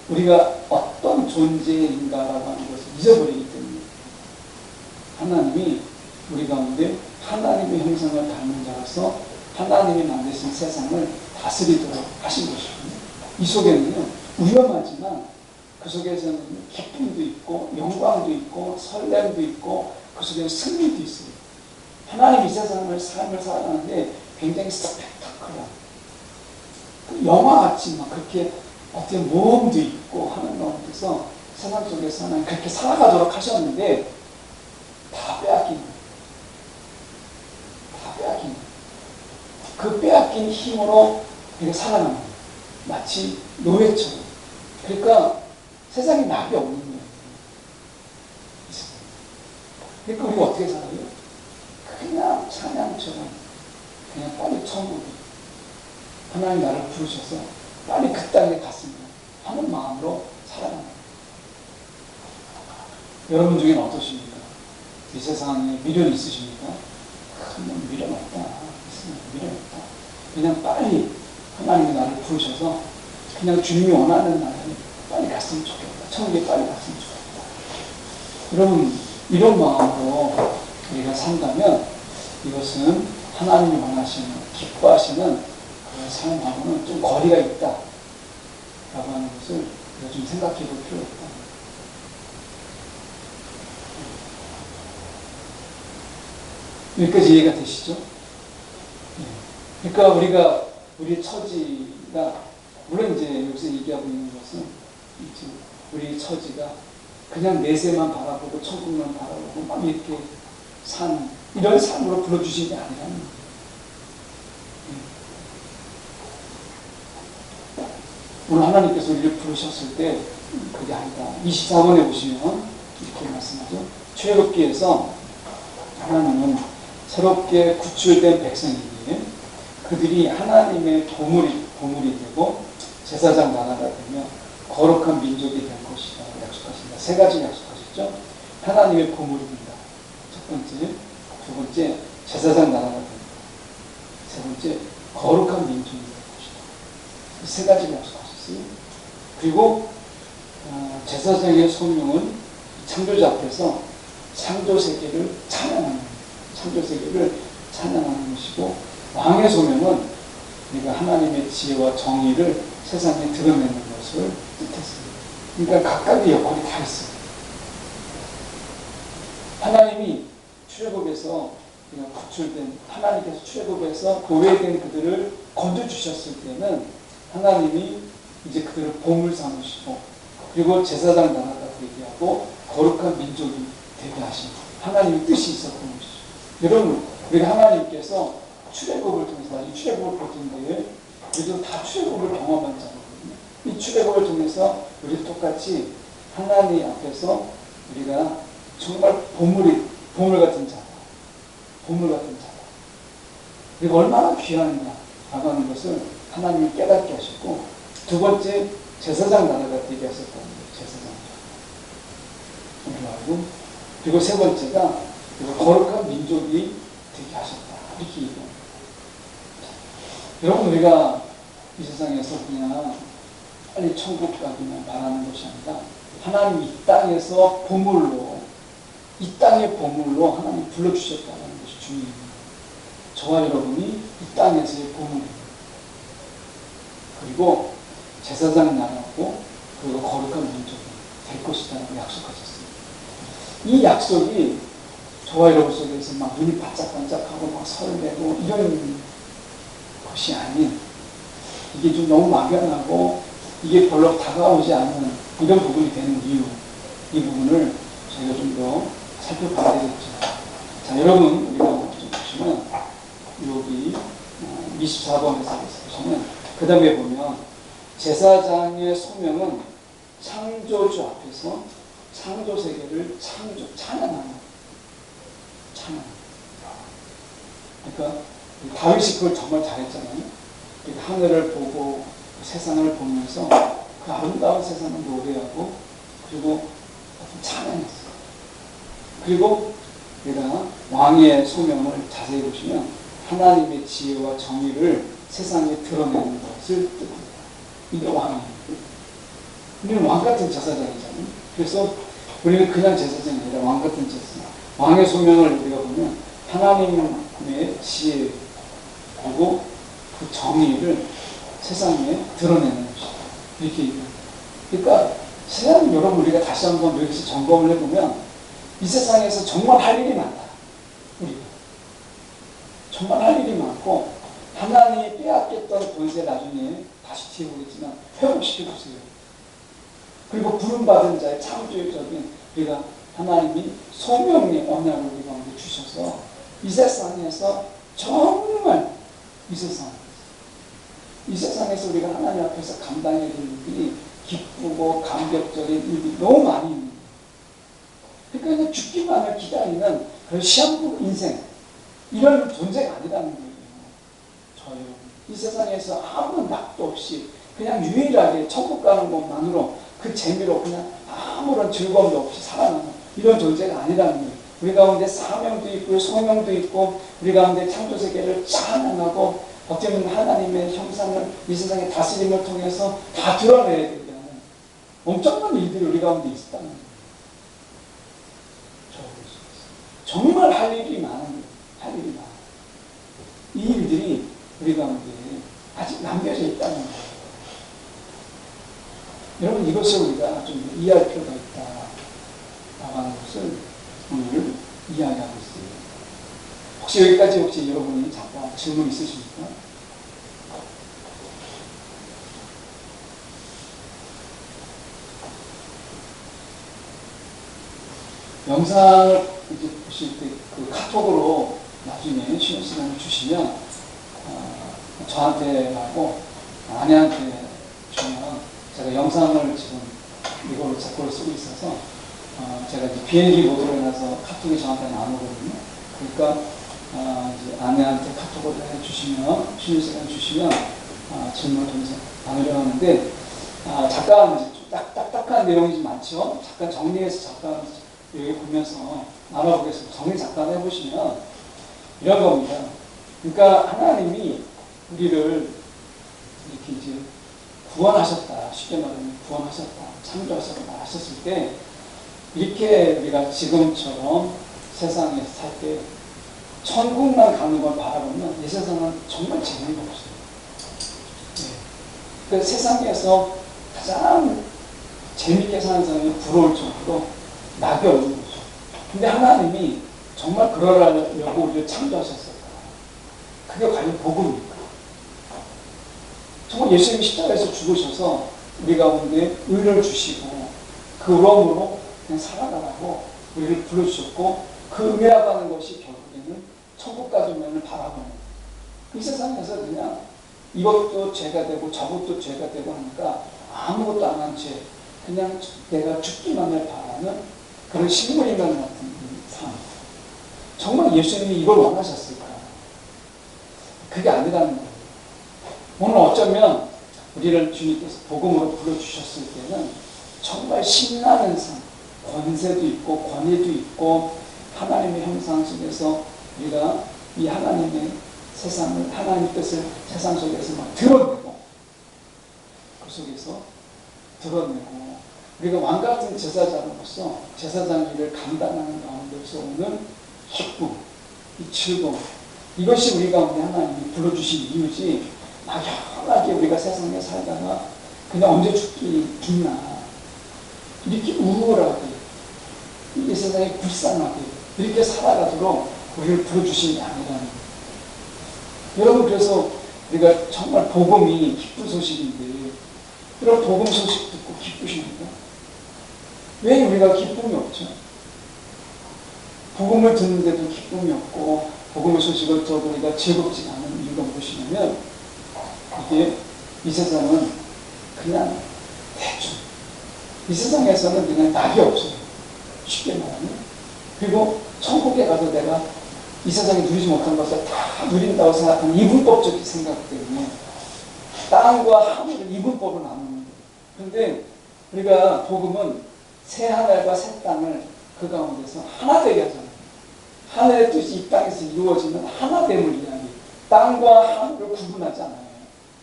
우리가 어떤 존재인가라고 하는 것을 잊어버리기 때문에 하나님이 우리 가운데 하나님의 형상을 닮은 자로서 하나님이 만드신 세상을 다스리도록 하신 것이거든요. 이 속에는요, 위험하지만 그 속에서는 기쁨도 있고 영광도 있고 설렘도 있고 그 속에 승리도 있어요. 하나님 이 세상을 삶을 살아가는데 굉장히 스펙타클한 영화같이 막 그렇게 어떻게 모험도 있고 하는 가운데서 세상 속에서는 그렇게 살아가도록 하셨는데 다 빼앗긴 거예요. 다 빼앗긴 거예요. 그 빼앗긴 힘으로 우리가 살아가는 거예요. 마치 노예처럼. 그러니까 세상에 낙이 없는 거예요. 그러니까 우리가 어떻게 살아요? 그냥 사냥처럼 그냥 빨리 천국에 하나님 나를 부르셔서 빨리 그 땅에 갔으면 하는 마음으로 살아갑니다. 여러분 중에는 어떠십니까? 이 세상에 미련 있으십니까? 큰 미련 없다. 미련 없다. 그냥 빨리 하나님이 나를 부르셔서 그냥 주님이 원하는 날에 빨리 갔으면 좋겠다. 천국에 빨리 갔으면 좋겠다. 여러분 이런 마음으로 우리가 산다면 이것은 하나님이 원하시는 기뻐하시는 그 삶하고는 좀 거리가 있다 라고 하는 것을 우리가 좀 생각해 볼 필요가 있다. 여기까지 이해가 되시죠? 그러니까 우리 처지가 물론 이제 여기서 얘기하고 있는 것은 우리 처지가 그냥 내세만 바라보고 천국만 바라보고 막 이렇게 산 이런 삶으로 불러주신 게 아니라는 거예요. 오늘 하나님께서 우리를 부르셨을 때 그게 아니다. 24번에 보시면 이렇게 말씀하죠. 출애굽기에서 하나님은 새롭게 구출된 백성이기에 그들이 하나님의 보물이 되고 제사장 나라가 되며 거룩한 민족이 될 것이다 약속하신다. 세 가지 약속하셨죠. 하나님의 보물이 된다. 첫 번째, 두 번째 제사장 나라가 된다. 세 번째 거룩한 민족이 될 것이다. 세 가지를 약속하셨어요. 그리고 제사장의 소명은 창조자 앞에서 창조 세계를 찬양하는 것이고 왕의 소명은 우리가 하나님의 지혜와 정의를 세상에 드러내는 것을 뜻했습니다. 그러니까 각각의 역할이 다 있어요. 하나님이 출애굽에서 구출된 하나님께서 출애굽에서 도외된 그들을 건져주셨을 때는 하나님이 이제 그들을 보물 삼으시고 그리고 제사장 나라가 되게 하고 거룩한 민족이 되게 하신 하나님의 뜻이 있었던 것이죠. 여러분 우리가 하나님께서 출애굽을 통해서 이 출애굽을 보던데 우리도 다 출애굽을 경험한 자거든요. 이 출애굽을 통해서 우리도 똑같이 하나님 앞에서 우리가 정말 보물 같은 자다. 보물 같은 자다. 우리가 얼마나 귀한가 라고 하는 것을 하나님이 깨닫게 하셨고 두 번째 제사장 나라가 되게 하셨다는 거예요. 제사장 나라. 그리고 세 번째가 거룩한 민족이 되게 하셨다. 이렇게 얘기합니다. 여러분 우리가 이 세상에서 그냥 빨리 천국 가기만 바라는 것이 아니라 하나님 이 땅에서 보물로 이 땅의 보물로 하나님 불러주셨다는 것이 중요합니다. 저와 여러분이 이 땅에서의 보물입니다. 그리고 제사장 나라고 그리고 거룩한 민족이 될 것이라고 약속하셨습니다. 이 약속이 저와 여러분 속에서 막 눈이 반짝반짝하고 막 설레고 이런 것이 아닌 이게 좀 너무 막연하고 이게 별로 다가오지 않는 이런 부분이 되는 이유 이 부분을 저희가 좀 더 살펴봐야 되겠죠. 자 여러분 우리가 좀 보시면 여기 24번에서 보시면 그 다음에 보면 제사장의 소명은 창조주 앞에서 창조 세계를 찬양하는 그러니까 다윗이 그걸 정말 잘했잖아요. 하늘을 보고 세상을 보면서 그 아름다운 세상을 노래하고 그리고 찬양했어요. 그리고 내가 왕의 소명을 자세히 보시면 하나님의 지혜와 정의를 세상에 드러내는 것을 뜻합니다. 이게 왕이에요. 우리는 왕 같은 제사장이잖아요. 그래서 우리는 그냥 제사장이 아니라 왕 같은 제사장. 왕의 소명을 우리가 보면 하나님의 지혜 그리고 그 정의를 세상에 드러내는 것이다. 이렇게 얘기합니다. 그러니까 세상 여러분 우리가 다시 한번 여기서 점검을 해보면 이 세상에서 정말 할 일이 많다. 우리가 정말 할 일이 많고 하나님이 빼앗겼던 권세 나중에 다시 뒤에 보겠지만 회복시켜주세요. 그리고 부름받은 자의 창조적인 우리가 하나님이 소명의 언약을 우리 가운데 주셔서 이 세상에서 정말 이 세상에서 우리가 하나님 앞에서 감당해야 될 일들이 기쁘고 감격적인 일이 너무 많이 있는 거예요. 그러니까 그냥 죽기만을 기다리는 그런 시한부 인생 이런 존재가 아니라는 거예요. 저요. 이 세상에서 아무 낙도 없이 그냥 유일하게 천국 가는 것만으로 그 재미로 그냥 아무런 즐거움도 없이 살아가는 이런 존재가 아니라는 거예요. 우리 가운데 사명도 있고 소명도 있고 우리 가운데 창조세계를 찬양하고 어쩌면 하나님의 형상을 이 세상의 다스림을 통해서 다 드러내야 되는 엄청난 일들이 우리 가운데 있었다는 거예요. 정말 할 일이 많은 거예요. 할 일이 많아요. 이 일들이 우리 가운데 아직 남겨져 있다는 거예요. 여러분 이것을 우리가 좀 이해할 필요가 있다라고 하는 것을 오늘 이야기하고 있어요. 혹시 여기까지 여러분이 잠깐 질문 있으십니까? 영상을 이제 보실 때 그 카톡으로 나중에 쉬는 시간을 주시면 저한테 하고 아내한테 주면 제가 영상을 지금 이걸로 제 걸로 쓰고 있어서 제가 이제 비행기 모드로 해놔서 카톡이 저한테 나오거든요. 그러니까 이제 아내한테 카톡을 해주시면 쉬는 시간 주시면 질문을 통해서 나누려고 하는데 잠깐 이제 좀 딱딱한 내용이 좀 많죠. 잠깐 정리해서 잠깐 여기 보면서 알아보겠습니다. 정리 잠깐 해보시면 이런 겁니다. 그러니까 하나님이 우리를 이렇게 이제 구원하셨다. 쉽게 말하면 구원하셨다. 창조하셨다. 하셨을 때 이렇게 우리가 지금처럼 세상에 살 때 천국만 가는 걸 바라보면 이 세상은 정말 재미가 없어요. 네. 그 세상에서 가장 재밌게 사는 사람이 부러울 정도로 낙이 없는 거죠. 근데 하나님이 정말 그러려고 우리를 창조하셨을까? 그게 과연 복음입니까? 정말 예수님이 십자가에서 죽으셔서 우리 가운데 의를 주시고 그 의로움으로 그냥 살아가라고 우리를 불러주셨고 그 의라고 하는 것이 결국에는 천국 가주면을 바라보는 이 세상에서 그냥 이것도 죄가 되고 저것도 죄가 되고 하니까 아무것도 안 한 죄 그냥 내가 죽기만을 바라는 그런 식물인간 같은 삶. 정말 예수님이 이걸 원하셨을까? 그게 아니라는 거예요. 오늘 어쩌면 우리를 주님께서 복음으로 불러주셨을 때는 정말 신나는 삶, 권세도 있고 권위도 있고 하나님의 형상 속에서 우리가 이 하나님의 세상을 하나님의 뜻을 세상 속에서 막 드러내고 그 속에서 드러내고 우리가 왕같은 제사장으로서 제사장 일을 감당하는 가운데서 오는 기쁨, 이 즐거움 이것이 우리 가운데 하나님이 불러주신 이유지 막연하게 우리가 세상에 살다가 그냥 언제 죽나 이렇게 우울하게 이 세상에 불쌍하게 이렇게 살아가도록 우리를 불러주신 게 아니라는 거예요. 여러분 그래서 우리가 정말 복음이 기쁜 소식인데 이런 복음 소식 듣고 기쁘십니까? 왜 우리가 기쁨이 없죠? 복음을 듣는데도 기쁨이 없고 복음의 소식을 들어도 우리가 즐겁지 않은 이유가 무엇이냐면 이게 이 세상은 그냥 대충 이 세상에서는 그냥 낙이 없어요. 쉽게 말하면 그리고 천국에 가서 내가 이 세상에 누리지 못한 것을 다 누린다고 생각하는 이분법적인 생각 때문에 땅과 하늘을 이분법으로 나누는 거예요. 그런데 우리가 복음은 새 하늘과 새 땅을 그 가운데서 하나 되게 하잖아요. 하늘의 뜻이 이 땅에서 이루어지는 하나됨을 이야기해요. 땅과 하늘을 구분하지 않아요.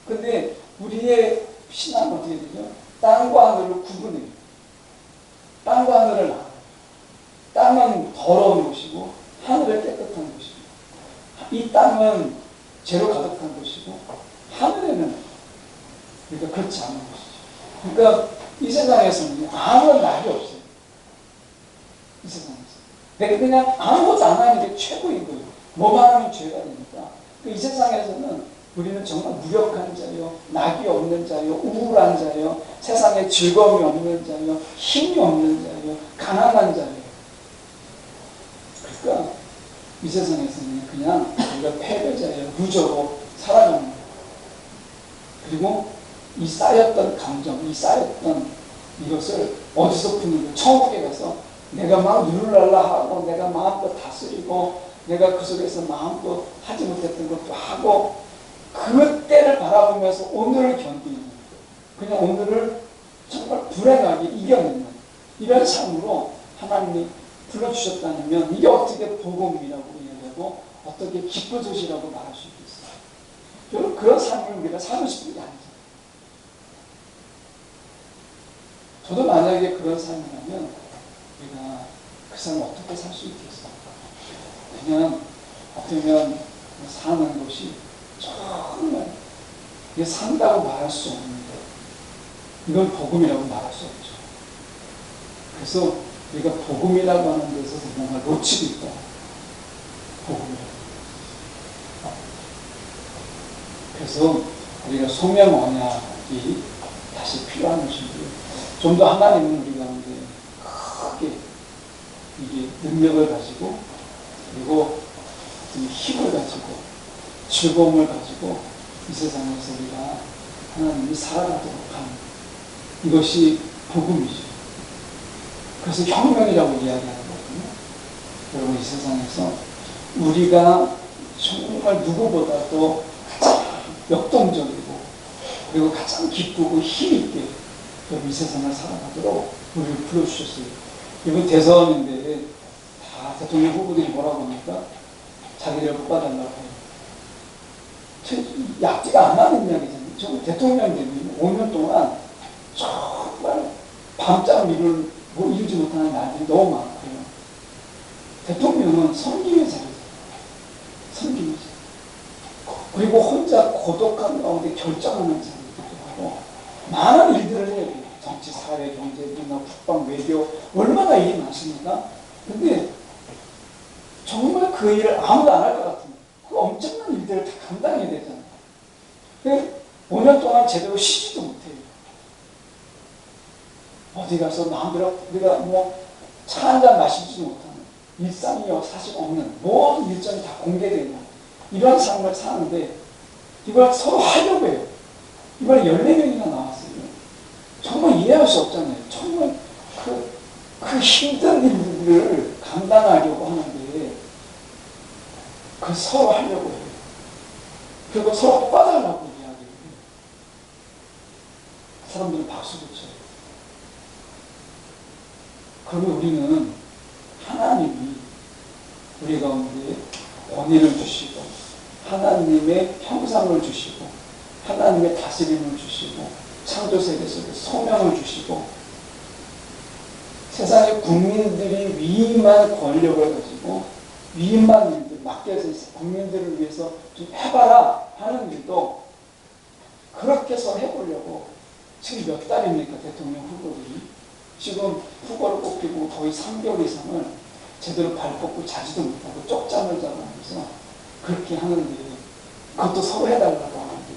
그런데 우리의 신앙은 어떻게 되죠? 땅과 하늘을 구분해요. 땅과 하늘을 나눠요. 땅은 더러운 곳이고 하늘은 깨끗한 곳이고 이 땅은 죄로 가득한 곳이고 하늘에는 그러니까 그렇지 않은 곳이죠. 그러니까 이 세상에서는 아무런 낙이 없어요. 이 세상에서. 내가 그냥 아무것도 안 하는 게 최고인 거예요. 뭐만 하면 죄가 되니까. 이 세상에서는 우리는 정말 무력한 자요, 낙이 없는 자요, 우울한 자요, 세상에 즐거움이 없는 자요, 힘이 없는 자요, 가난한 자요. 그러니까 이 세상에서는 그냥 우리가 패배자예요. 루저로 살아가는 거예요. 그리고 이 쌓였던 감정, 이 쌓였던 이것을 어디서 푸는 거예요? 천국에 가서 내가 막 룰랄라 하고 내가 마음껏 다스리고 내가 그 속에서 마음껏 하지 못했던 것도 하고 그때를 바라보면서 오늘을 견디는 거예요. 그냥 오늘을 정말 불행하게 이겨내는 이런 삶으로 하나님이 불러주셨다면 이게 어떻게 복음이라고 이야기하고 어떻게 기쁜 소식이라고 말할 수 있겠어요? 여러분 그런 삶을 우리가 살고 싶은 게 아니죠. 저도 만약에 그런 삶이라면 우리가 그 삶을 어떻게 살 수 있겠어요? 그냥 어쩌면 사는 것이 정말 이게 산다고 말할 수 없는데 이건 복음이라고 말할 수 없죠. 그래서 우리가 복음이라고 하는 데서 뭔가 놓치고 있다. 복음이라고. 그래서 우리가 소명 언약이 다시 필요한 것인데 좀 더 하나님은 우리 가운데 크게 이게 능력을 가지고 그리고 힘을 가지고 즐거움을 가지고 이 세상에서 우리가 하나님이 살아가도록 하는 이것이 복음이죠. 그래서 혁명이라고 이야기하는 거거든요. 여러분 이 세상에서 우리가 정말 누구보다도 가장 역동적이고 그리고 가장 기쁘고 힘있게 이 세상을 살아가도록 우리를 불러주셨어요. 이번 대선인데 다 대통령 후보들이 뭐라고 합니까? 자기를 뽑아달라고 해요. 앞뒤가 안 맞는 이야기잖아요. 저 대통령 되면 5년 동안 정말 밤잠을 이루지 못하는 날들이 너무 많고요. 대통령은 섬김의 자리죠. 섬김의 자리. 그리고 혼자 고독한 가운데 결정하는 자리이기도 하고 많은 일들을 해야 돼요. 정치, 사회, 경제, 문화, 국방, 외교 얼마나 일이 많습니까? 근데 정말 그 일을 아무도 안 할 것 같은 그 엄청난 일들을 다 감당해야 되잖아요. 5년 동안 제대로 쉬지도 못해요. 어디 가서 마음대로 우리가 차 한 잔 마시지도 못하는 일상이 사실 없는 모든 일정이 다 공개되는 이런 삶을 사는데 이걸 서로 하려고 해요. 이번에 14명이나 나왔어요. 정말 이해할 수 없잖아요. 정말 그 힘든 일들을 감당하려고 하는데 그 서로 하려고 해요. 그리고 서로 뽑아달라고 이야기해요. 사람들은 박수를 쳐요. 그러면 우리는 하나님이 우리 가운데 권위를 주시고 하나님의 형상을 주시고 하나님의 다스림을 주시고 창조세계 속에 소명을 주시고 세상의 국민들이 위임한 권력을 가지고 위임한 일들 맡겨서 국민들을 위해서 좀 해봐라 하는 일도 그렇게 해서 해보려고 지금 몇 달입니까? 대통령 후보들이 지금 후보를 뽑히고 거의 3개월 이상을 제대로 발 뻗고 자지도 못하고 쪽잠을 자고 하면서 그렇게 하는데 그것도 서로 해달라고 하는데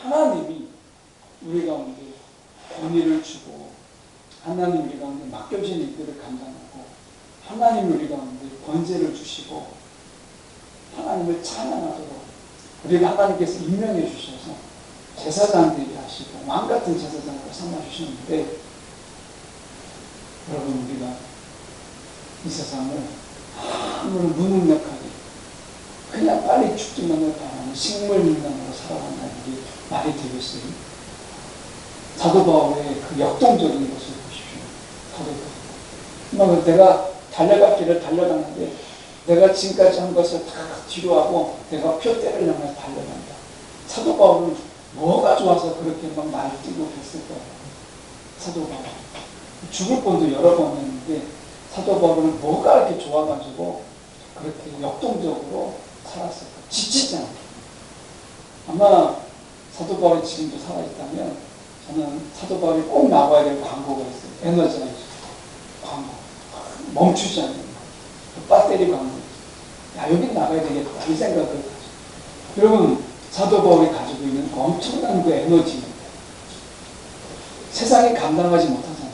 하나님이 우리 가운데 권위를 주고 하나님 우리 가운데 맡겨진 일들을 감당하고 하나님 우리 가운데 권세를 주시고 하나님을 찬양하도록 우리가 하나님께서 임명해 주셔서 제사장 되게 하시고 왕같은 제사장으로 삼아주셨는데 여러분 우리가 이 세상을 아무런 무능력하게 그냥 빨리 죽기만을 바라는 식물인간으로 살아간다는 게 말이 되겠어요? 사도 바울의 그 역동적인 것을 보십시오. 사도 바울. 내가 달려갈 길을 달려갔는데 내가 지금까지 한 것을 다 뒤로 하고 내가 표대를 향해 달려간다. 사도 바울은 뭐가 좋아서 그렇게 막 날뛰고 그랬을까요? 사도 바울. 죽을 뻔도 여러 번 했는데 사도 바울은 뭐가 이렇게 좋아가지고 그렇게 역동적으로 살았을까? 지치지 않게. 아마 사도 바울이 지금도 살아있다면 저는 사도 바울이 꼭 나와야 될 광고가 있어요. 에너지가 있어요. 광고. 멈추지 않는 거. 배터리 광고. 야, 여기 나가야 되겠다. 이 생각을 가지고. 여러분, 사도 바울이 가지고 있는 그 엄청난 그 에너지. 세상이 감당하지 못하잖아요.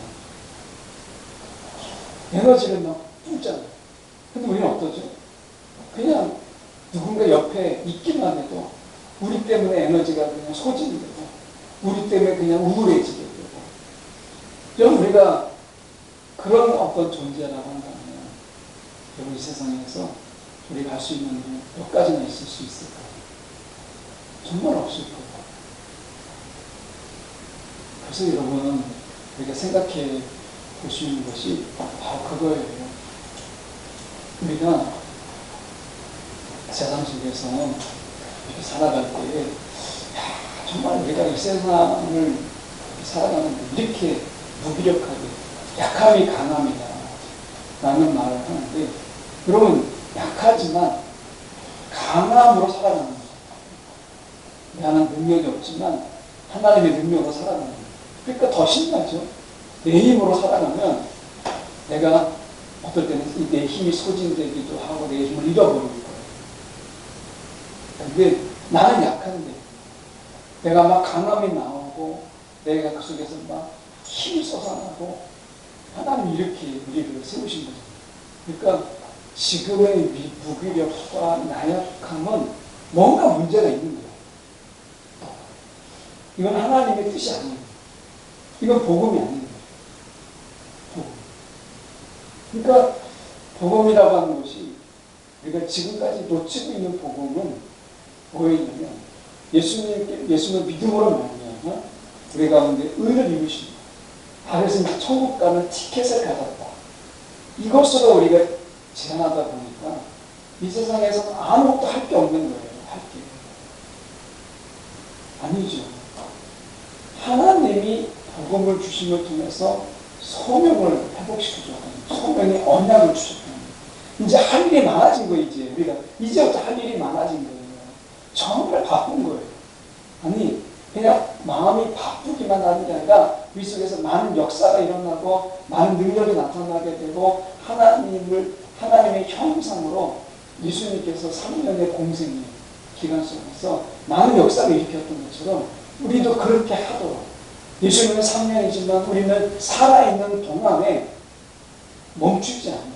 에너지를 막 뿜잖아요. 근데 우리는 어떠죠? 그냥 누군가 옆에 있기만 해도 우리 때문에 에너지가 그냥 소진이 되고 우리 때문에 그냥 우울해지게 되고 여러분 우리가 그런 어떤 존재라고 한다면 여러분 이 세상에서 우리가 할 수 있는 몇 가지나 있을 수 있을까요? 정말 없을 거예요. 그래서 여러분 우리가 생각해 볼 수 있는 것이 바로 그거예요. 우리가 세상 속에서 이렇게 살아갈 때 정말 우리가 이 세상을 살아가는데 이렇게 무기력하게 약함이 강함이다 라는 말을 하는데 여러분 약하지만 강함으로 살아가는 거예요. 나는 능력이 없지만 하나님의 능력으로 살아가는 거예요. 그러니까 더 신나죠. 내 힘으로 살아가면 내가 어떨 때는 내 힘이 소진되기도 하고 내 힘을 잃어버리는 거예요. 근데 나는 약한데 내가 막 강함이 나오고 내가 그 속에서 막 힘이 솟아나고 하나님이 이렇게 우리를 세우신 거죠. 그러니까 지금의 무기력과 나약함은 뭔가 문제가 있는 거예요. 이건 하나님의 뜻이 아니에요. 이건 복음이 아니에요. 그러니까 복음이라고 하는 것이 우리가 지금까지 놓치고 있는 복음은 뭐였냐면 예수님을 믿음으로 말미암아 우리 가운데 의를 이루십니다. 그래서 천국 가는 티켓을 가졌다. 이것으로 우리가 제한하다 보니까 이 세상에서는 아무것도 할 게 없는 거예요. 할 게. 아니죠. 하나님이 복음을 주심을 통해서 소명을 회복시켜줘야 합니다. 소명의 언약을 주셨다. 이제 할 일이 많아진 거예요. 우리가 이제부터 할 일이 많아진 거예요. 정말 바쁜 거예요. 아니 그냥 마음이 바쁘기만 하는 게 아니라 우리 속에서 많은 역사가 일어나고 많은 능력이 나타나게 되고 하나님의 형상으로 예수님께서 3년의 공생의 기간 속에서 많은 역사를 일으켰던 것처럼 우리도 그렇게 하도록 예수님은 3년이지만 우리는 살아있는 동안에 멈추지 않아요.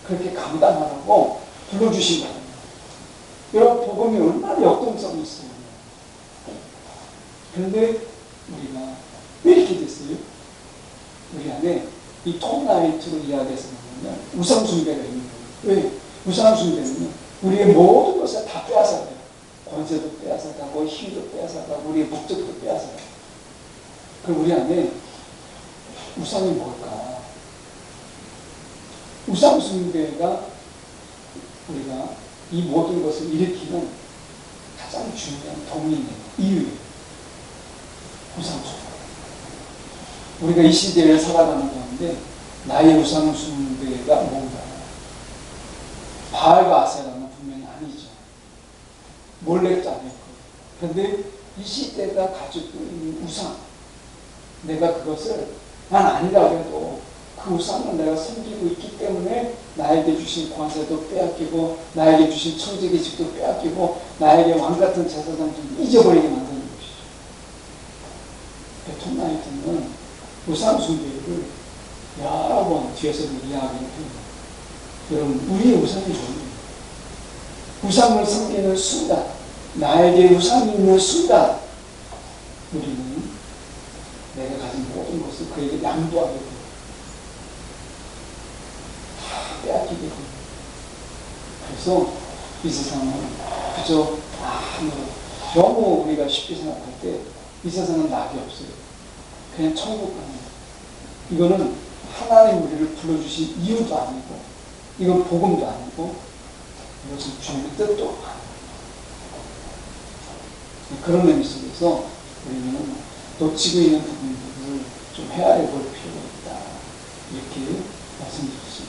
그렇게 감당하라고 불러주신 거예요. 여러분 복음이 얼마나 역동성이 있어요. 그런데 우리가 왜 이렇게 됐어요? 우리 안에 이 톱라이트로 이야기해서 보면 우상숭배가 있는 거예요. 왜? 우상숭배는 우리의 모든 것을 다 빼앗아가요. 권세도 빼앗아가고 힘도 빼앗아가고 우리의 목적도 빼앗아가요. 그럼 우리 안에 우상이 뭘까? 우상숭배가 우리가 이 모든 것을 일으키는 가장 중요한 동인의 이유예요. 우상숭배. 우리가 이 시대에 살아가는 가운데 나의 우상숭배가 뭔가? 바알과 아세라는 분명히 아니죠. 몰래도 아닐 거예요. 그런데 이 시대가 가지고 있는 우상, 내가 그것을 난 아니라고 해도 그 우상을 내가 섬기고 있기 때문에 나에게 주신 권세도 빼앗기고 나에게 주신 청지기직도 빼앗기고 나에게 왕같은 제사장도 잊어버리게 만드는 것이죠. 톱라이트는 우상 숭배를 여러 번 뒤에서 이야기를 합니다. 여러분 우리의 우상이 뭐예요? 우상을 섬기는 순간 나에게 우상이 있는 순간 우리는 내가 가진 모든 것을 그에게 양도하게 됩니다. 빼앗기게 됩니다. 그래서 이 세상은 그저 너무 우리가 쉽게 생각할 때 이 세상은 낙이 없어요. 그냥 천국 가는 거예요. 이거는 하나님 우리를 불러주신 이유도 아니고 이건 복음도 아니고 이것은 주님의 뜻도 아니고 그런 의미 속에서 우리는 놓치고 있는 부분들을 좀 헤아려 볼 필요가 있다. 이렇게 말씀드렸습니다.